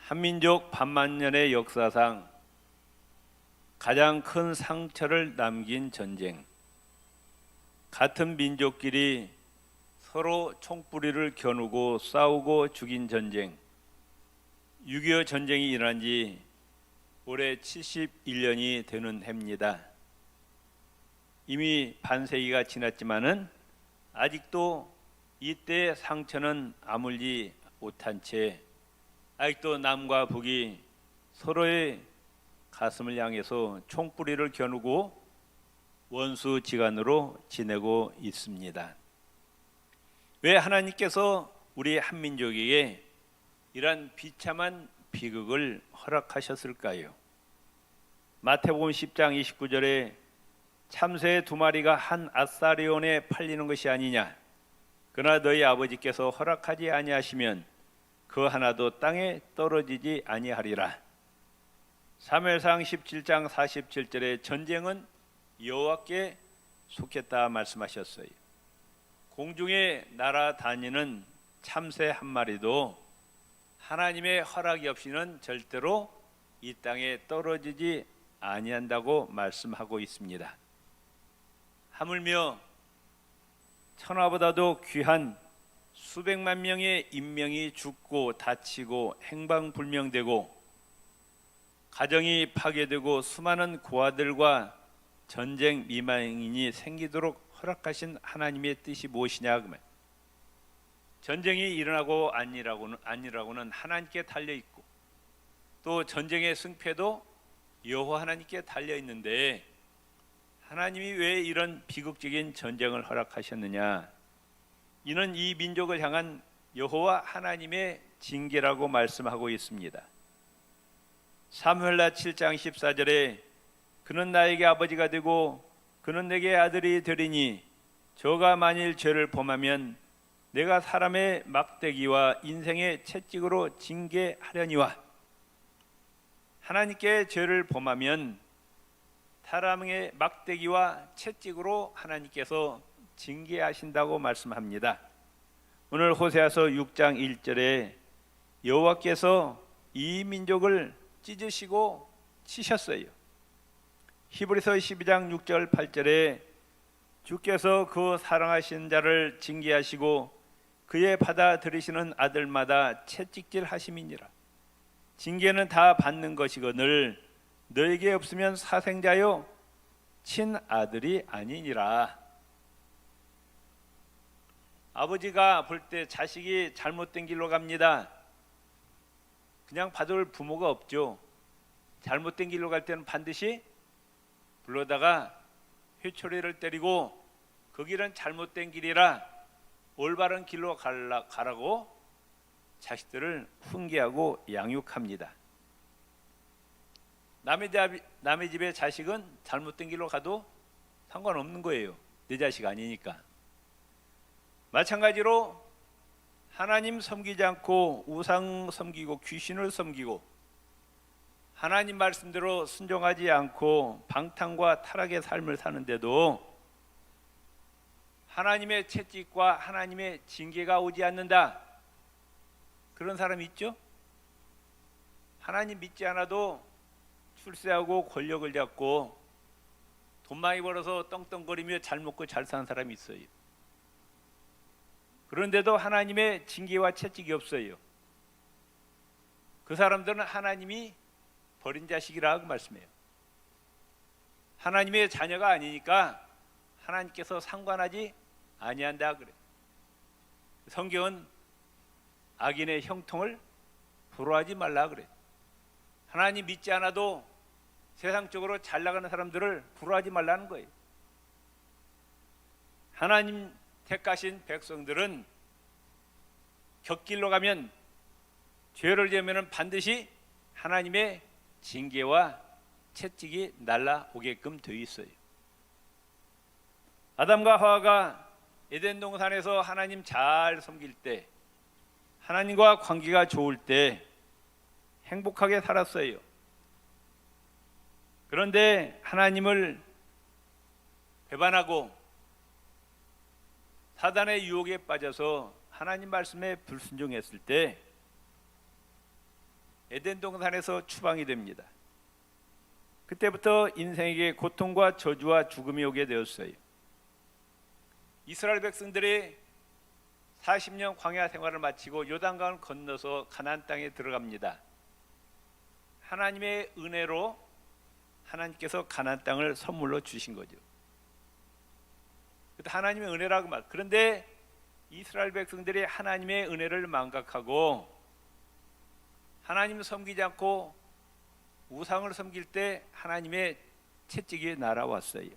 한민족 반만년의 역사상 가장 큰 상처를 남긴 전쟁, 같은 민족끼리 서로 총뿌리를 겨누고 싸우고 죽인 전쟁, 6.25 전쟁이 일어난 지 올해 71년이 되는 해입니다. 이미 반세기가 지났지만은 아직도 이때의 상처는 아물지 못한 채 아직도 남과 북이 서로의 가슴을 향해서 총뿌리를 겨누고 원수지간으로 지내고 있습니다. 왜 하나님께서 우리 한민족에게 이러한 비참한 비극을 허락하셨을까요? 마태복음 10장 29절에 참새 2마리가 한 앗사리온에 팔리는 것이 아니냐, 그러나 너희 아버지께서 허락하지 아니하시면 그 하나도 땅에 떨어지지 아니하리라. 사무엘상 17장 47절에 전쟁은 여호와께 속했다 말씀하셨어요. 공중에 날아다니는 참새 한 마리도 하나님의 허락이 없이는 절대로 이 땅에 떨어지지 아니한다고 말씀하고 있습니다. 하물며 천하보다도 귀한 수백만 명의 인명이 죽고 다치고 행방불명되고 가정이 파괴되고 수많은 고아들과 전쟁 미망인이 생기도록 허락하신 하나님의 뜻이 무엇이냐? 전쟁이 일어나고 아니라고는 하나님께 달려있고 또 전쟁의 승패도 여호와 하나님께 달려있는데 하나님이 왜 이런 비극적인 전쟁을 허락하셨느냐? 이는 이 민족을 향한 여호와 하나님의 징계라고 말씀하고 있습니다. 사무엘하 7장 14절에 그는 나에게 아버지가 되고 그는 내게 아들이 되리니 저가 만일 죄를 범하면 내가 사람의 막대기와 인생의 채찍으로 징계하려니와. 하나님께 죄를 범하면 사람의 막대기와 채찍으로 하나님께서 징계하신다고 말씀합니다. 오늘 호세아서 6장 1절에 여호와께서 이 민족을 찢으시고 치셨어요. 히브리서 12장 6절 8절에 주께서 그 사랑하신 자를 징계하시고 그의 받아들이시는 아들마다 채찍질 하심이니라. 징계는 다 받는 것이거늘 너에게 없으면 사생자요 친아들이 아니니라. 아버지가 볼 때 자식이 잘못된 길로 갑니다. 그냥 봐줄 부모가 없죠. 잘못된 길로 갈 때는 반드시 불러다가 회초리를 때리고 그 길은 잘못된 길이라 올바른 길로 가라고 자식들을 훈계하고 양육합니다. 남의 집의 자식은 잘못된 길로 가도 상관없는 거예요. 내 자식 아니니까. 마찬가지로 하나님 섬기지 않고 우상 섬기고 귀신을 섬기고 하나님 말씀대로 순종하지 않고 방탕과 타락의 삶을 사는데도 하나님의 채찍과 하나님의 징계가 오지 않는다. 그런 사람이 있죠? 하나님 믿지 않아도 출세하고 권력을 잡고 돈 많이 벌어서 떵떵거리며 잘 먹고 잘 사는 사람이 있어요. 그런데도 하나님의 징계와 채찍이 없어요. 그 사람들은 하나님이 버린 자식이라고 말씀해요. 하나님의 자녀가 아니니까 하나님께서 상관하지 아니한다 그래. 성경은 악인의 형통을 부러워하지 말라 그래. 하나님 믿지 않아도 세상적으로 잘 나가는 사람들을 부러워하지 말라는 거예요. 하나님 택하신 백성들은 곁길로 가면 죄를 지으면 반드시 하나님의 징계와 채찍이 날아오게끔 되어 있어요. 아담과 하와가 에덴 동산에서 하나님 잘 섬길 때, 하나님과 관계가 좋을 때 행복하게 살았어요. 그런데 하나님을 배반하고 사단의 유혹에 빠져서 하나님 말씀에 불순종했을 때 에덴 동산에서 추방이 됩니다. 그때부터 인생에게 고통과 저주와 죽음이 오게 되었어요. 이스라엘 백성들이 40년 광야 생활을 마치고 요단강을 건너서 가나안 땅에 들어갑니다. 하나님의 은혜로 하나님께서 가나안 땅을 선물로 주신 거죠. 하나님의 은혜라고 말. 그런데 이스라엘 백성들이 하나님의 은혜를 망각하고 하나님을 섬기지 않고 우상을 섬길 때 하나님의 채찍이 날아왔어요.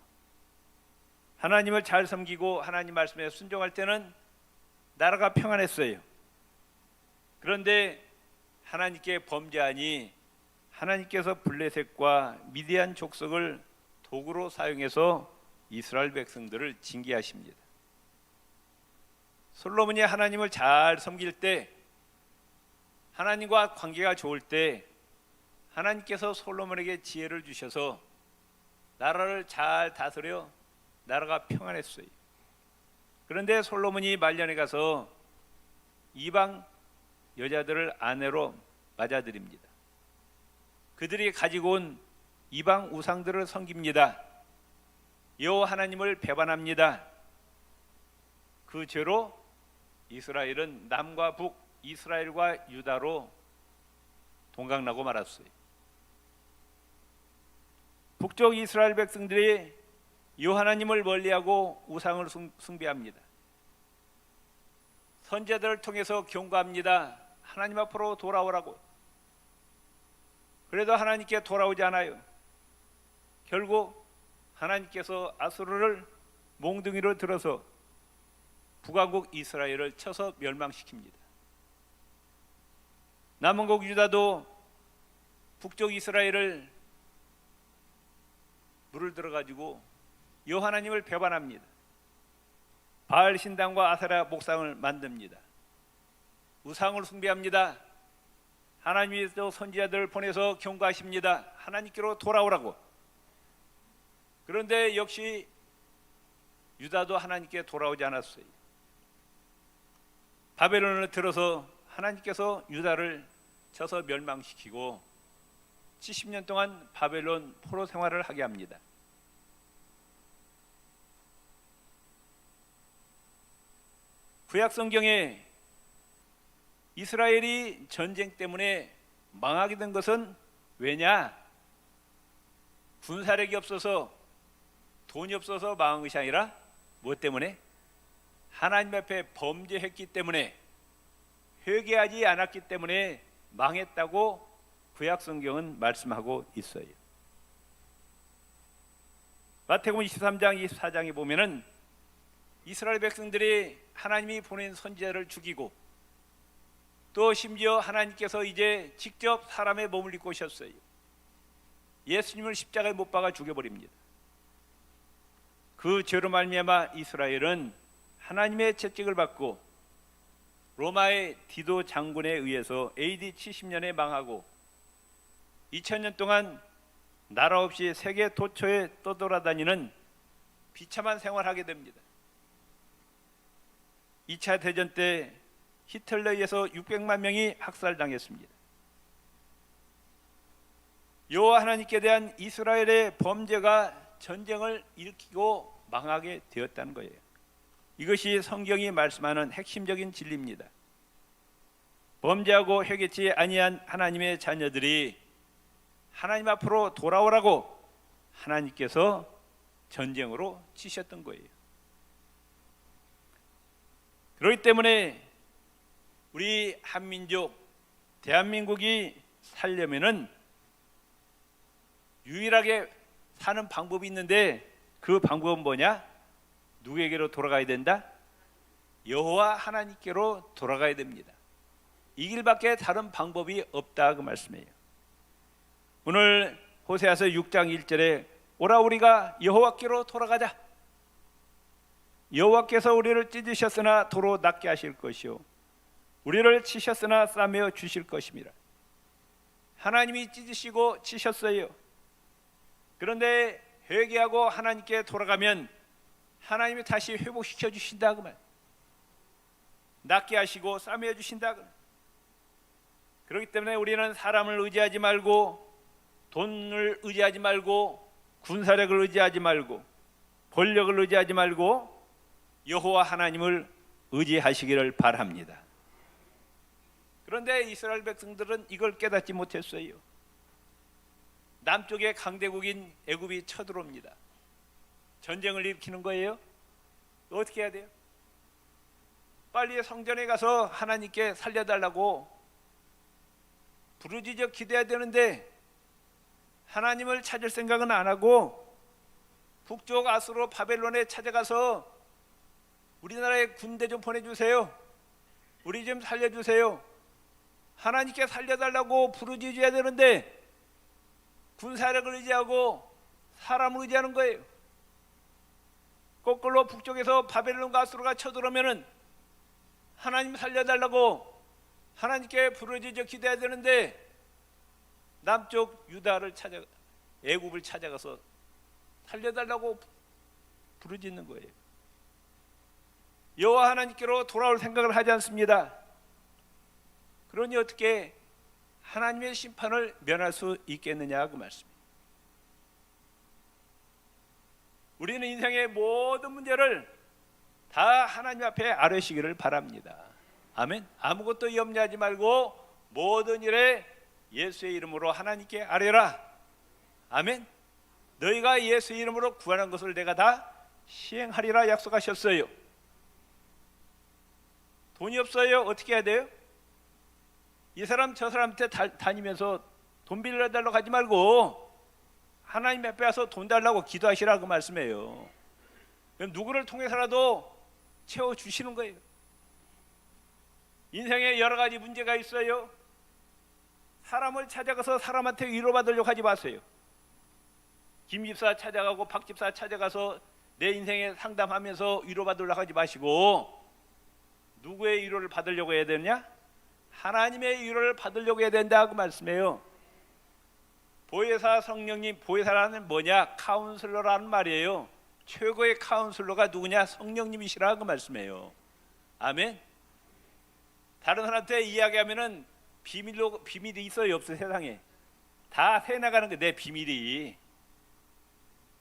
하나님을 잘 섬기고 하나님 말씀에 순종할 때는 나라가 평안했어요. 그런데 하나님께 범죄하니 하나님께서 블레셋과 미디안 족속을 도구로 사용해서 이스라엘 백성들을 징계하십니다. 솔로몬이 하나님을 잘 섬길 때, 하나님과 관계가 좋을 때 하나님께서 솔로몬에게 지혜를 주셔서 나라를 잘 다스려 나라가 평안했어요. 그런데 솔로몬이 말년에 가서 이방 여자들을 아내로 맞아들입니다. 그들이 가지고 온 이방 우상들을 섬깁니다. 여호와 하나님을 배반합니다. 그 죄로 이스라엘은 남과 북, 이스라엘과 유다로 동강나고 말았어요. 북쪽 이스라엘 백성들이 여호와 하나님을 멀리하고 우상을 숭배합니다. 선지자들을 통해서 경고합니다. 하나님 앞으로 돌아오라고. 그래도 하나님께 돌아오지 않아요. 결국 하나님께서 아수르를 몽둥이로 들어서 북왕국 이스라엘을 쳐서 멸망시킵니다. 남은국 유다도 북쪽 이스라엘을 물을 들어가지고 여호와 하나님을 배반합니다. 바알 신당과 아세라 목상을 만듭니다. 우상을 숭배합니다. 하나님이 또 선지자들을 보내서 경고하십니다. 하나님께로 돌아오라고. 그런데 역시 유다도 하나님께 돌아오지 않았어요. 바벨론을 들어서 하나님께서 유다를 쳐서 멸망시키고 70년 동안 바벨론 포로 생활을 하게 합니다. 구약 성경에 이스라엘이 전쟁 때문에 망하게 된 것은 왜냐? 군사력이 없어서 돈이 없어서 망한 것이 아니라 무엇 때문에? 하나님 앞에 범죄했기 때문에, 회개하지 않았기 때문에 망했다고 구약 성경은 말씀하고 있어요. 마태복음 23장 24장에 보면은 이스라엘 백성들이 하나님이 보낸 선지자를 죽이고 또 심지어 하나님께서 이제 직접 사람의 몸을 입고 오셨어요. 예수님을 십자가에 못 박아 죽여버립니다. 그 죄로 말미암아 이스라엘은 하나님의 채찍을 받고 로마의 디도 장군에 의해서 AD 70년에 망하고 2000년 동안 나라 없이 세계 도처에 떠돌아다니는 비참한 생활을 하게 됩니다. 2차 대전 때 히틀러에 의해서 600만 명이 학살당했습니다. 여호와 하나님께 대한 이스라엘의 범죄가 전쟁을 일으키고 망하게 되었다는 거예요. 이것이 성경이 말씀하는 핵심적인 진리입니다. 범죄하고 회개치 아니한 하나님의 자녀들이 하나님 앞으로 돌아오라고 하나님께서 전쟁으로 치셨던 거예요. 그렇기 때문에 우리 한민족 대한민국이 살려면은 유일하게 사는 방법이 있는데 그 방법은 뭐냐? 누구에게로 돌아가야 된다? 여호와 하나님께로 돌아가야 됩니다. 이 길밖에 다른 방법이 없다 그 말씀이에요. 오늘 호세아서 6장 1절에 오라 우리가 여호와께로 돌아가자. 여호와께서 우리를 찢으셨으나 도로 낫게 하실 것이요 우리를 치셨으나 싸매어 주실 것입니다. 하나님이 찢으시고 치셨어요. 그런데 회개하고 하나님께 돌아가면 하나님이 다시 회복시켜 주신다 그 말. 낫게 하시고 싸매어 주신다 그 말. 그렇기 때문에 우리는 사람을 의지하지 말고, 돈을 의지하지 말고, 군사력을 의지하지 말고, 권력을 의지하지 말고 여호와 하나님을 의지하시기를 바랍니다. 그런데 이스라엘 백성들은 이걸 깨닫지 못했어요. 남쪽에 강대국인 애굽이 쳐들어옵니다. 전쟁을 일으키는 거예요. 어떻게 해야 돼요? 빨리 성전에 가서 하나님께 살려달라고 부르짖어 기도해야 되는데 하나님을 찾을 생각은 안 하고 북쪽 아수르 바벨론에 찾아가서 우리나라에 군대 좀 보내주세요. 우리 좀 살려주세요. 하나님께 살려달라고 부르짖어야 되는데 군사력을 의지하고 사람을 의지하는 거예요. 거꾸로 북쪽에서 바벨론과 아수르가 쳐들어오면은 하나님 살려달라고 하나님께 부르짖어 기도해야 되는데 남쪽 유다를 찾아 애굽을 찾아가서 살려달라고 부르짖는 거예요. 여호와 하나님께로 돌아올 생각을 하지 않습니다. 그러니 어떻게 하나님의 심판을 면할 수 있겠느냐 그 말씀입니다. 우리는 인생의 모든 문제를 다 하나님 앞에 아뢰시기를 바랍니다. 아멘. 아무것도 염려하지 말고 모든 일에 예수의 이름으로 하나님께 아뢰라. 아멘. 너희가 예수의 이름으로 구하는 것을 내가 다 시행하리라 약속하셨어요. 돈이 없어요. 어떻게 해야 돼요? 이 사람 저 사람한테 다니면서 돈 빌려달라고 하지 말고 하나님 앞에 와서 돈 달라고 기도하시라 그 말씀이에요. 그럼 누구를 통해서라도 채워주시는 거예요. 인생에 여러 가지 문제가 있어요. 사람을 찾아가서 사람한테 위로받으려고 하지 마세요. 김 집사 찾아가고 박 집사 찾아가서 내 인생에 상담하면서 위로받으려고 하지 마시고 누구의 위로를 받으려고 해야 되느냐? 하나님의 위로를 받으려고 해야 된다 그 말씀이에요. 보혜사 성령님, 보혜사라는 뭐냐? 카운슬러라는 말이에요. 최고의 카운슬러가 누구냐? 성령님이시라 그 말씀이에요. 아멘. 다른 사람한테 이야기하면은 비밀이 있어요 없어요? 세상에 다 새나가는 게 내 비밀이.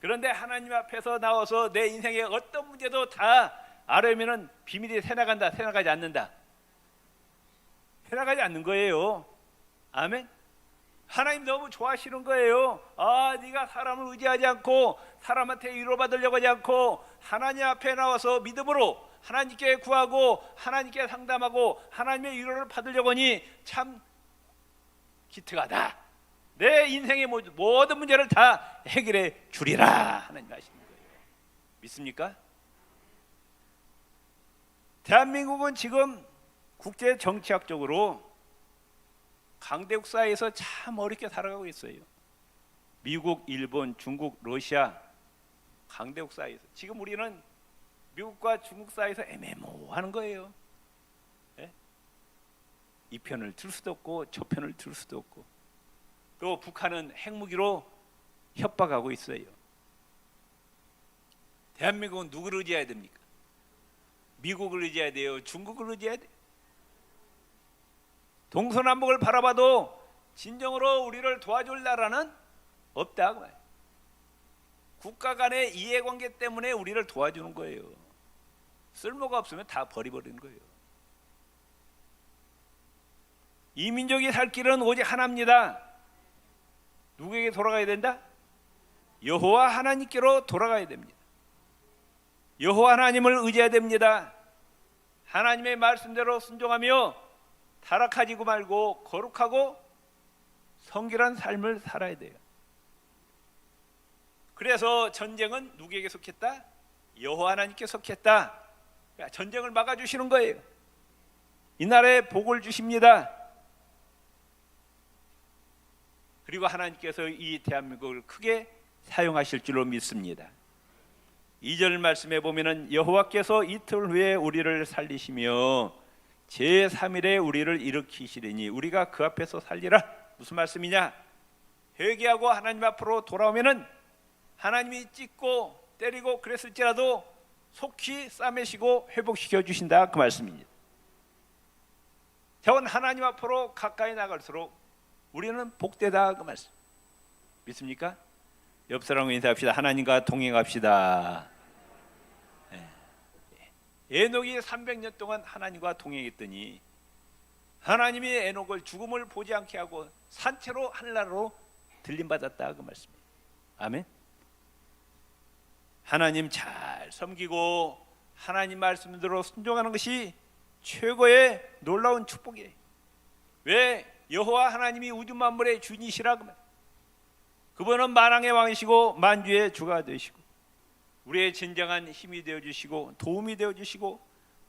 그런데 하나님 앞에서 나와서 내 인생의 어떤 문제도 다 아뢰면은 비밀이 새나간다, 새나가지 않는다. 새나가지 않는 거예요. 아멘. 하나님 너무 좋아하시는 거예요. 아, 네가 사람을 의지하지 않고 사람한테 위로받으려고 하지 않고 하나님 앞에 나와서 믿음으로 하나님께 구하고 하나님께 상담하고 하나님의 위로를 받으려고 하니 참 기특하다. 내 인생의 모든 문제를 다 해결해 주리라 하나님 하시는 거예요. 믿습니까? 대한민국은 지금 국제 정치학적으로 강대국 사이에서 참 어렵게 살아가고 있어요. 미국, 일본, 중국, 러시아 강대국 사이에서 지금 우리는 미국과 중국 사이에서 애매모호하는 거예요. 네? 이 편을 들 수도 없고 저 편을 들 수도 없고 또 북한은 핵무기로 협박하고 있어요. 대한민국은 누구를 의지해야 됩니까? 미국을 의지해야 돼요? 중국을 의지해야 돼요? 동서남북을 바라봐도 진정으로 우리를 도와줄 나라는 없다. 국가 간의 이해관계 때문에 우리를 도와주는 거예요. 쓸모가 없으면 다 버려버리는 거예요. 이 민족이 살 길은 오직 하나입니다. 누구에게 돌아가야 된다? 여호와 하나님께로 돌아가야 됩니다. 여호와 하나님을 의지해야 됩니다. 하나님의 말씀대로 순종하며 타락하지 말고 거룩하고 성결한 삶을 살아야 돼요. 그래서 전쟁은 누구에게 속했다? 여호와 하나님께 속했다. 그러니까 전쟁을 막아주시는 거예요. 이 나라에 복을 주십니다. 그리고 하나님께서 이 대한민국을 크게 사용하실 줄로 믿습니다. 2절 말씀에 보면은 여호와께서 이틀 후에 우리를 살리시며 제3일에 우리를 일으키시리니 우리가 그 앞에서 살리라. 무슨 말씀이냐? 회개하고 하나님 앞으로 돌아오면은 하나님이 찢고 때리고 그랬을지라도 속히 싸매시고 회복시켜 주신다 그 말씀입니다. 전 하나님 앞으로 가까이 나갈수록 우리는 복되다 그 말씀 믿습니까? 옆 사람과 인사합시다. 하나님과 동행합시다. 에녹이 300년 동안 하나님과 동행했더니 하나님이 에녹을 죽음을 보지 않게 하고 산채로 하늘나라로 들림받았다 그 말씀이에요. 아멘. 하나님 잘 섬기고 하나님 말씀대로 순종하는 것이 최고의 놀라운 축복이에요. 왜? 여호와 하나님이 우주 만물의 주인이시라 그 말. 그분은 만왕의 왕이시고 만주의 주가 되시고 우리의 진정한 힘이 되어주시고 도움이 되어주시고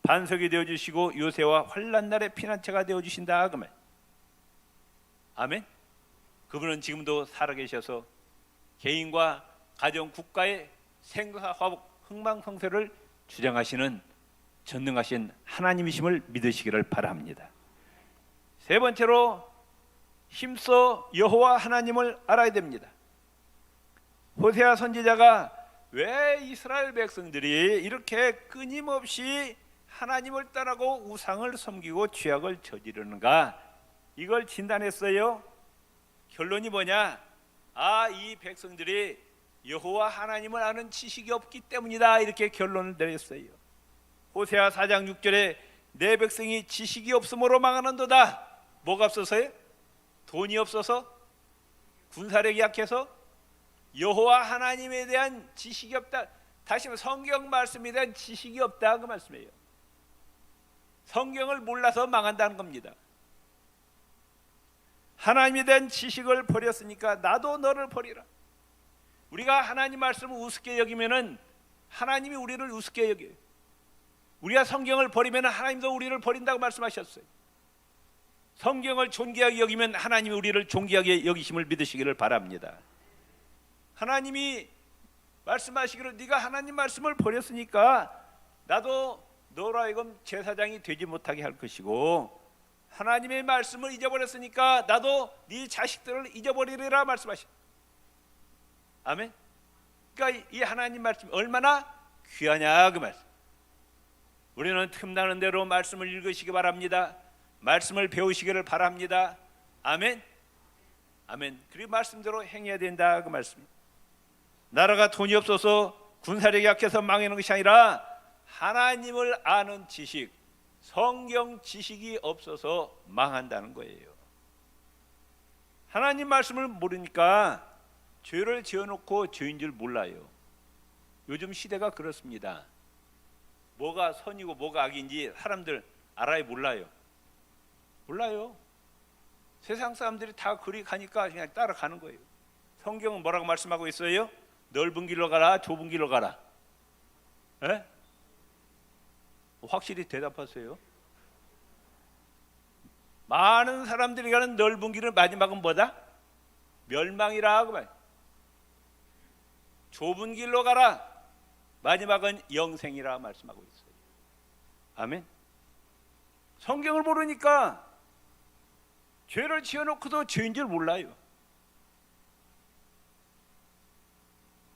반석이 되어주시고 요새와 환난 날의 피난처가 되어주신다 그 말. 아멘. 그분은 지금도 살아계셔서 개인과 가정, 국가의 생사, 화복, 흥망성쇠를 주장하시는 전능하신 하나님이심을 믿으시기를 바랍니다. 세 번째로 힘써 여호와 하나님을 알아야 됩니다. 호세아 선지자가 왜 이스라엘 백성들이 이렇게 끊임없이 하나님을 떠나고 우상을 섬기고 죄악을 저지르는가, 이걸 진단했어요. 결론이 뭐냐? 이 백성들이 여호와 하나님을 아는 지식이 없기 때문이다, 이렇게 결론을 내렸어요. 호세아 4장 6절에 내 백성이 지식이 없으므로 망하는도다. 뭐가 없어서요? 돈이 없어서? 군사력이 약해서? 여호와 하나님에 대한 지식이 없다. 다시 말해 성경 말씀에 대한 지식이 없다 그 말씀이에요. 성경을 몰라서 망한다는 겁니다. 하나님에 대한 지식을 버렸으니까 나도 너를 버리라. 우리가 하나님 말씀을 우습게 여기면은 하나님이 우리를 우습게 여겨요. 우리가 성경을 버리면 하나님도 우리를 버린다고 말씀하셨어요. 성경을 존귀하게 여기면 하나님이 우리를 존귀하게 여기심을 믿으시기를 바랍니다. 하나님이 말씀하시기를 네가 하나님 말씀을 버렸으니까 나도 너로 하여금 제사장이 되지 못하게 할 것이고 하나님의 말씀을 잊어버렸으니까 나도 네 자식들을 잊어버리리라 말씀하셨어요. 아멘. 그러니까 이 하나님 말씀 얼마나 귀하냐 그 말씀. 우리는 틈나는 대로 말씀을 읽으시기 바랍니다. 말씀을 배우시기를 바랍니다. 아멘. 아멘. 그리고 말씀대로 행해야 된다 그 말씀입니다. 나라가 돈이 없어서 군사력이 약해서 망하는 것이 아니라 하나님을 아는 지식, 성경 지식이 없어서 망한다는 거예요. 하나님 말씀을 모르니까 죄를 지어놓고 죄인 줄 몰라요. 요즘 시대가 그렇습니다. 뭐가 선이고 뭐가 악인지 사람들 알아요, 몰라요? 몰라요. 세상 사람들이 다 그리 가니까 그냥 따라가는 거예요. 성경은 뭐라고 말씀하고 있어요? 넓은 길로 가라, 좁은 길로 가라. 에? 확실히 대답하세요. 많은 사람들이 가는 넓은 길은 마지막은 뭐다? 멸망이라 그 말. 좁은 길로 가라, 마지막은 영생이라 말씀하고 있어요. 아멘. 성경을 모르니까 죄를 지어놓고도 죄인 줄 몰라요.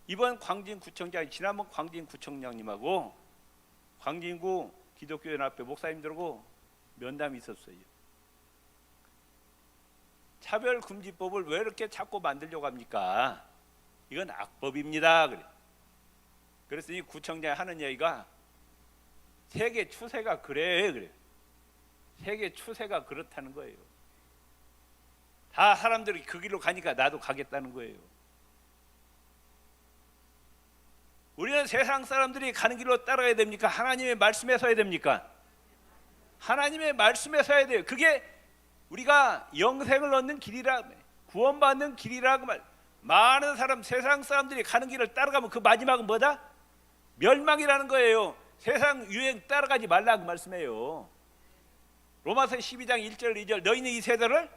이번 광진구청장, 지난번 광진구청장님하고 광진구 기독교연합회 목사님들하고 면담이 있었어요. 차별금지법을 왜 이렇게 자꾸 만들려고 합니까? 이건 악법입니다. 그래. 그래서 이 구청장이 하는 얘기가 세계 추세가 그래. 세계 추세가 그렇다는 거예요. 다 사람들이 그 길로 가니까 나도 가겠다는 거예요. 우리는 세상 사람들이 가는 길로 따라가야 됩니까? 하나님의 말씀에 서야 됩니까? 하나님의 말씀에 서야 돼요. 그게 우리가 영생을 얻는 길이라, 구원받는 길이라고 말. 많은 사람, 세상 사람들이 가는 길을 따라가면 그 마지막은 뭐다? 멸망이라는 거예요. 세상 유행 따라가지 말라고 말씀해요. 로마서 12장 1절 2절 너희는 이 세대를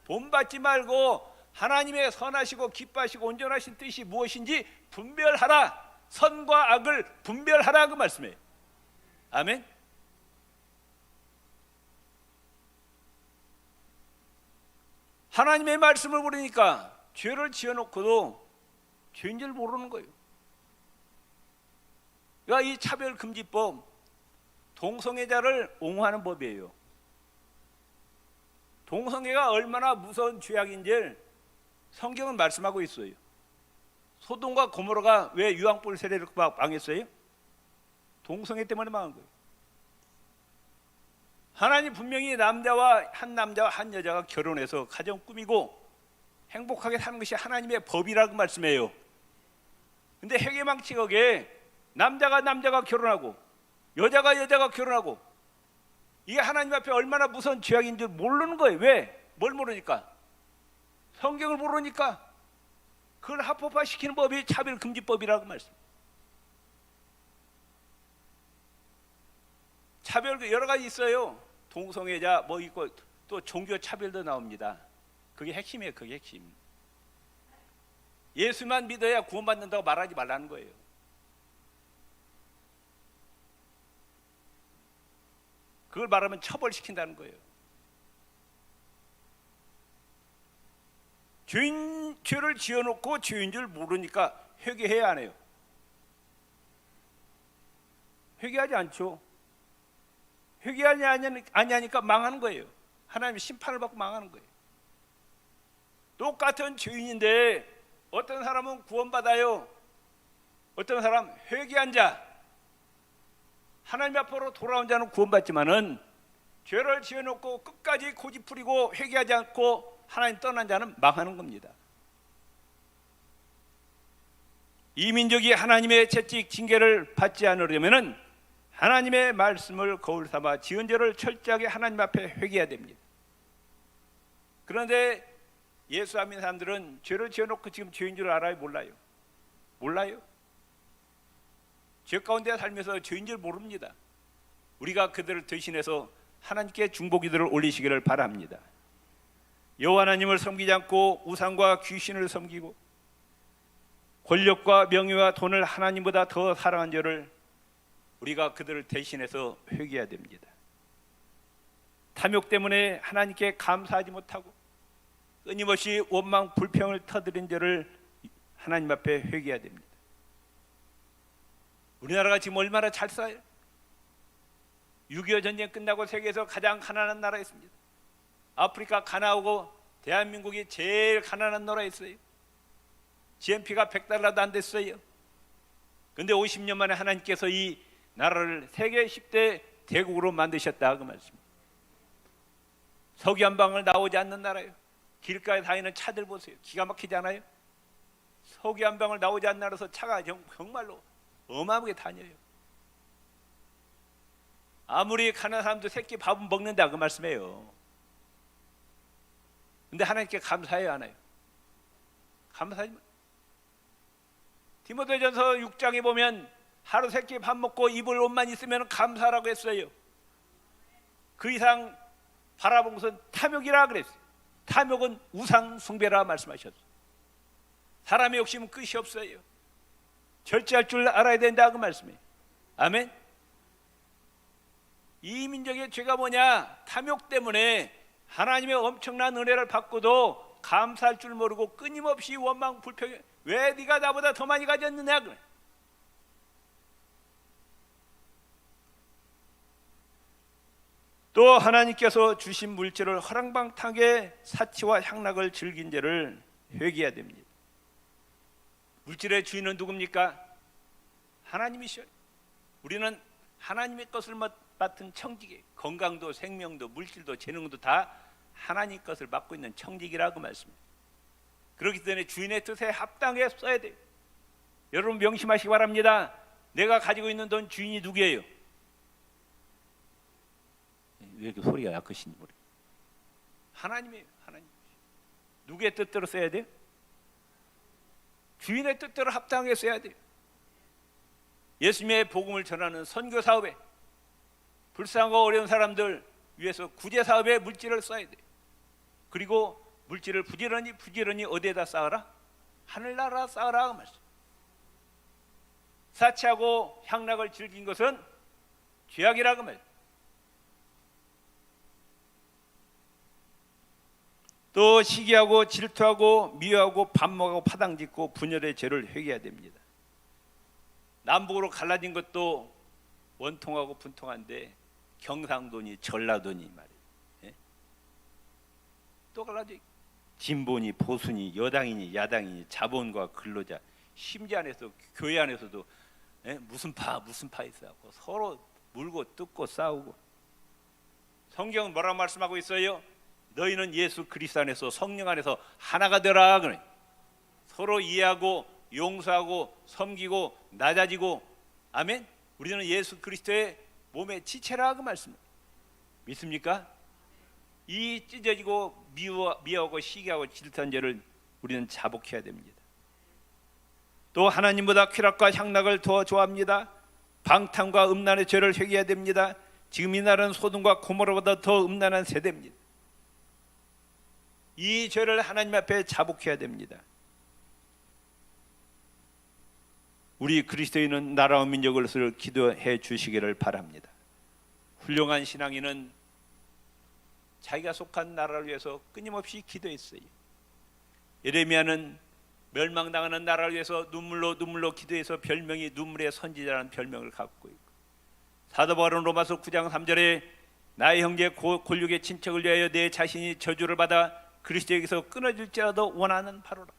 본받지 말고 하나님의 선하시고 기뻐하시고 온전하신 뜻이 무엇인지 분별하라. 선과 악을 분별하라 그 말씀이에요. 아멘. 하나님의 말씀을 모르니까 죄를 지어놓고도 죄인 줄 모르는 거예요. 그러니까 이 차별금지법, 동성애자를 옹호하는 법이에요. 동성애가 얼마나 무서운 죄악인지를 성경은 말씀하고 있어요. 소돔과 고모라가 왜 유황불 세례를 망했어요? 동성애 때문에 망한 거예요. 하나님 분명히 남자와 한 여자가 결혼해서 가정 꾸미고 행복하게 사는 것이 하나님의 법이라고 말씀해요. 근데 회개망측하게 남자가 결혼하고 여자가 결혼하고, 이게 하나님 앞에 얼마나 무서운 죄악인 줄 모르는 거예요. 왜? 뭘 모르니까? 성경을 모르니까. 그걸 합법화시키는 법이 차별금지법이라고 말씀해요. 차별 여러 가지 있어요. 동성애자 뭐 있고 또 종교 차별도 나옵니다. 그게 핵심이에요. 그게 핵심. 예수만 믿어야 구원받는다고 말하지 말라는 거예요. 그걸 말하면 처벌시킨다는 거예요. 죄를 지어놓고 죄인 줄 모르니까 회개해야 안 해요. 회개하지 않죠. 회개하지 아니하니까 망하는 거예요. 하나님의 심판을 받고 망하는 거예요. 똑같은 죄인인데 어떤 사람은 구원받아요. 어떤 사람 회개한 자, 하나님 앞으로 돌아온 자는 구원받지만은 죄를 지어놓고 끝까지 고집부리고 회개하지 않고 하나님 떠난 자는 망하는 겁니다. 이 민족이 하나님의 채찍 징계를 받지 않으려면은 하나님의 말씀을 거울 삼아 지은 죄를 철저하게 하나님 앞에 회개해야 됩니다. 그런데 예수 안 믿는 사람들은 죄를 지어놓고 지금 죄인 줄 알아요? 몰라요? 몰라요. 죄 가운데 살면서 죄인 줄 모릅니다. 우리가 그들을 대신해서 하나님께 중보기도를 올리시기를 바랍니다. 여호와 하나님을 섬기지 않고 우상과 귀신을 섬기고 권력과 명예와 돈을 하나님보다 더 사랑한 죄를 우리가 그들을 대신해서 회개해야 됩니다. 탐욕 때문에 하나님께 감사하지 못하고 끊임없이 원망 불평을 터뜨린 죄를 하나님 앞에 회개해야 됩니다. 우리나라가 지금 얼마나 잘 살아요? 6.25 전쟁 끝나고 세계에서 가장 가난한 나라였습니다. 아프리카 가나하고 대한민국이 제일 가난한 나라였어요. GNP가 $100도 안 됐어요. 그런데 50년 만에 하나님께서 이 나라를 세계 10대 대국으로 만드셨다 그 말씀입니다. 석유 한 방울 나오지 않는 나라예요. 길가에 다니는 차들 보세요. 기가 막히지 않아요? 석유 한 방울 나오지 않는 나라에서 차가 정말로 어마어마하게 다녀요. 아무리 가난한 사람도 새끼 밥은 먹는다 그 말씀이에요. 근데 하나님께 감사해요 안 해요? 감사하지 마. 디모데전서 6장에 보면 하루 세끼 밥 먹고 입을 옷만 있으면 감사라고 했어요. 그 이상 바라본 것은 탐욕이라 그랬어요. 탐욕은 우상 숭배라 말씀하셨어요. 사람의 욕심은 끝이 없어요. 절제할 줄 알아야 된다 그 말씀이에요. 아멘. 이 민족의 죄가 뭐냐? 탐욕 때문에 하나님의 엄청난 은혜를 받고도 감사할 줄 모르고 끊임없이 원망 불평해. 왜 네가 나보다 더 많이 가졌느냐 그래. 또 하나님께서 주신 물질을 허랑방탕하게 사치와 향락을 즐긴 죄를 회개해야 됩니다. 물질의 주인은 누굽니까? 하나님이셔요. 우리는 하나님의 것을 맡은 청지기, 건강도 생명도 물질도 재능도 다 하나님 것을 맡고 있는 청지기라고 말씀해요. 그렇기 때문에 주인의 뜻에 합당해 써야 돼요. 여러분 명심하시기 바랍니다. 내가 가지고 있는 돈 주인이 누구예요? 왜 이렇게 소리가 약하신지 모르겠어요. 하나님이에요. 하나님. 누구의 뜻대로 써야 돼요? 주인의 뜻대로 합당하게 써야 돼요. 예수님의 복음을 전하는 선교 사업에 불쌍하고 어려운 사람들 위해서 구제 사업에 물질을 써야 돼요. 그리고 물질을 부지런히 어디에다 쌓아라? 하늘나라 쌓아라 그 말씀. 사치하고 향락을 즐긴 것은 죄악이라고 말. 또 시기하고 질투하고 미워하고 반목하고 파당짓고 분열의 죄를 회개해야 됩니다. 남북으로 갈라진 것도 원통하고 분통한데 경상도니 전라도니 말이에요. 예? 갈라져 있고, 진보니 보수니 여당이니 야당이니 자본과 근로자, 심지어 안에서 교회 안에서도 무슨 파 있어갖고 서로 물고 뜯고 싸우고. 성경은 뭐라고 말씀하고 있어요? 너희는 예수 그리스도 안에서 성령 안에서 하나가 되라. 그래. 서로 이해하고 용서하고 섬기고 낮아지고. 아멘. 우리는 예수 그리스도의 몸의 지체라 그 말씀. 믿습니까? 이 찢어지고 미워하고 시기하고 질투한 죄를 우리는 자복해야 됩니다. 또 하나님보다 쾌락과 향락을 더 좋아합니다. 방탕과 음란의 죄를 회개해야 됩니다. 지금 이 날은 소돔과 고모라보다 더 음란한 세대입니다. 이 죄를 하나님 앞에 자복해야 됩니다. 우리 그리스도인은 나라와 민족을 위해서 기도해 주시기를 바랍니다. 훌륭한 신앙인은 자기가 속한 나라를 위해서 끊임없이 기도했어요. 예레미야는 멸망당하는 나라를 위해서 눈물로 기도해서 별명이 눈물의 선지자라는 별명을 갖고 있고, 사도 바울은 로마서 9장 3절에 나의 형제 골육의 친척을 위하여 내 자신이 저주를 받아 그리스도에게서 끊어질지라도 원하는 바로라.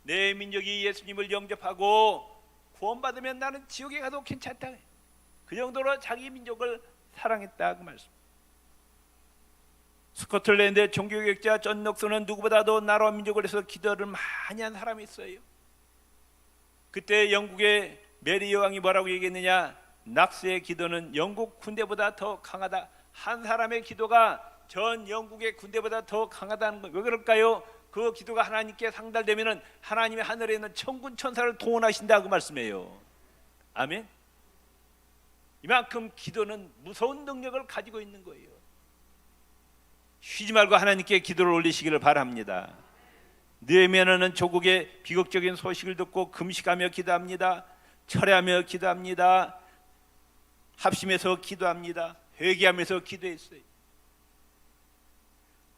내 민족이 예수님을 영접하고 구원받으면 나는 지옥에 가도 괜찮다. 그 정도로 자기 민족을 사랑했다 그 말씀. 스코틀랜드의 종교개혁자 존 녹슨은 누구보다도 나라와 민족을 위해서 기도를 많이 한 사람이 있어요. 그때 영국의 메리 여왕이 뭐라고 얘기했느냐? 낙스의 기도는 영국 군대보다 더 강하다. 한 사람의 기도가 전 영국의 군대보다 더 강하다는 거. 왜 그럴까요? 그 기도가 하나님께 상달되면은 하나님의 하늘에 있는 천군 천사를 동원하신다고 말씀해요. 아멘. 이만큼 기도는 무서운 능력을 가지고 있는 거예요. 쉬지 말고 하나님께 기도를 올리시기를 바랍니다. 느헤미야는 조국의 비극적인 소식을 듣고 금식하며 기도합니다. 철회하며 기도합니다. 합심해서 기도합니다. 회개하면서 기도했어요.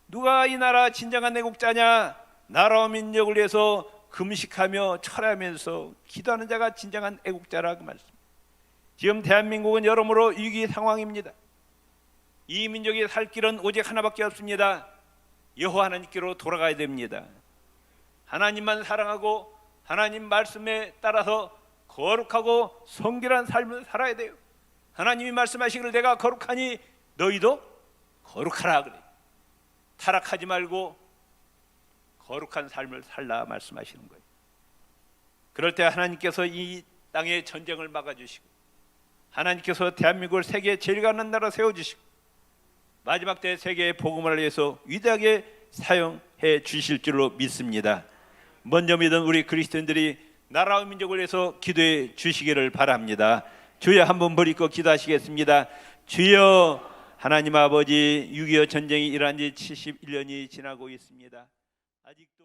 누가 이 나라 진정한 애국자냐? 나라와 민족을 위해서 금식하며 철회하면서 기도하는 자가 진정한 애국자라고 말씀. 지금 대한민국은 여러모로 위기 상황입니다. 이 민족이 살 길은 오직 하나밖에 없습니다. 여호와 하나님께로 돌아가야 됩니다. 하나님만 사랑하고 하나님 말씀에 따라서 거룩하고 성결한 삶을 살아야 돼요. 하나님이 말씀하시기를 내가 거룩하니 너희도 거룩하라 그래. 타락하지 말고 거룩한 삶을 살라 말씀하시는 거예요. 그럴 때 하나님께서 이 땅의 전쟁을 막아주시고, 하나님께서 대한민국을 세계에 제일 가는 나라 세워주시고, 마지막 때 세계의 복음을 위해서 위대하게 사용해 주실 줄로 믿습니다. 먼저 믿은 우리 그리스도인들이 나라와 민족을 위해서 기도해 주시기를 바랍니다. 주여 한번 버리고 기도하시겠습니다. 주여, 하나님 아버지, 6.25 전쟁이 일어난 지 71년이 지나고 있습니다. 아직도